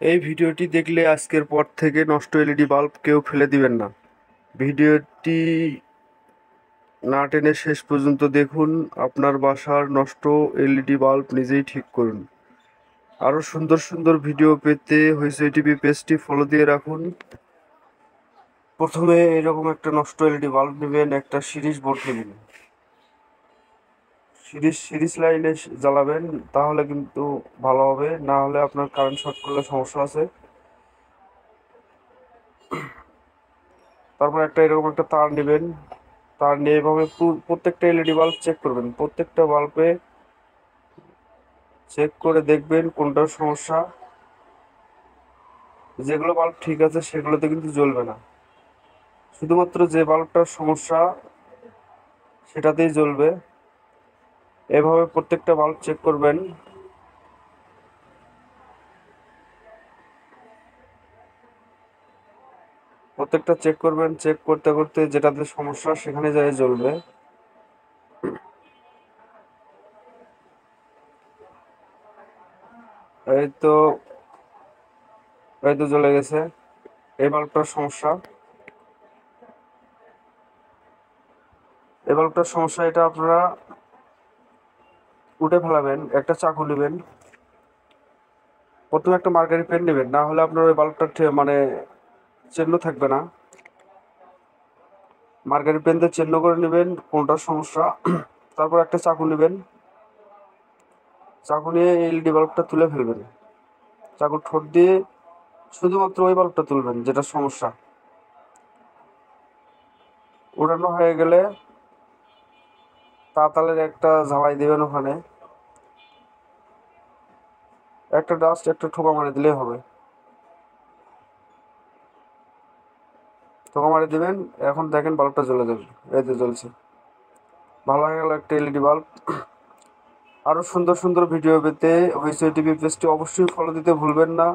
এই ভিডিওটি দেখলে আজকের পর থেকে নষ্ট এলইডি বাল্ব কেউ ফেলে দিবেন না। ভিডিওটি না টেনে শেষ পর্যন্ত দেখুন। আপনার বাসার নষ্ট এলইডি বাল্ব নিজেই ঠিক করুন। আরও সুন্দর সুন্দর ভিডিও পেতে হুইসই টিভি পেজটি ফলো দিয়ে রাখুন। প্রথমে এরকম একটা নষ্ট এলইডি বাল্ব নেবেন, একটা সিরিজ বোর্ড নেবেন। সিরিজ লাইনে জ্বালাবেন, তাহলে কিন্তু ভালো হবে, না হলে আপনার কারেন্ট শর্ট করলে সমস্যা আছে। তারপর এরকম একটা তার নেবেন। তার নিয়ে এভাবে প্রত্যেকটা এলইডি বাল্ব চেক করবেন। প্রত্যেকটা বাল্বে চেক করে দেখবেন কোনটার সমস্যা। যেগুলো বাল্ব ঠিক আছে সেগুলোতে কিন্তু জ্বলবে না, শুধুমাত্র যে বাল্বটার সমস্যা সেটাতেই জ্বলবে। এভাবে প্রত্যেকটা বাল্ব চেক করবেন। প্রত্যেকটা চেক করবেন, চেক করতে করতে যেটাতে সমস্যা সেখানে যায় জ্বলবে। এই তো এই তো জ্বলে গেছে। এই বাল্বটার সমস্যা, এটা আপনারা উঠে ফেলাবেন। একটা চাকু নেবেন, প্রথমে একটা মার্কারি পেন নেবেন, না হলে আপনার ওই বাল্বটা মানে চিহ্ন থাকবে না। মার্কারি পেন দিয়ে চিহ্ন করে নেবেন কোনটার সমস্যা। তারপর একটা চাকু নেবেন, চাকু নিয়ে এলইডি বাল্বটা তুলে ফেলবেন। চাকুর ঠোঁট দিয়ে শুধুমাত্র ওই বাল্বটা তুলবেন যেটা সমস্যা। উড়ানো হয়ে গেলে তাতালের একটা ঝালাই দেবেন ওখানে। একটা ঠোকা মারে দিলেই হবে। ঠোকা মারে দিবেন, এখন দেখেন বাল্বটা জ্বলে যাবে। এই যে জ্বলছে। ভালো হয়ে গেল একটা এলইডি বাল্ব। আরও সুন্দর সুন্দর ভিডিও পেতে হুইসই টিভি পেজটি অবশ্যই ফলো দিতে ভুলবেন না।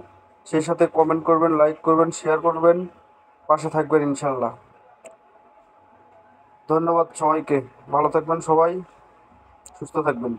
সেই সাথে কমেন্ট করবেন, লাইক করবেন, শেয়ার করবেন, পাশে থাকবেন ইনশাল্লাহ। ধন্যবাদ সবাইকে। ভালো থাকবেন সবাই, সুস্থ থাকবেন।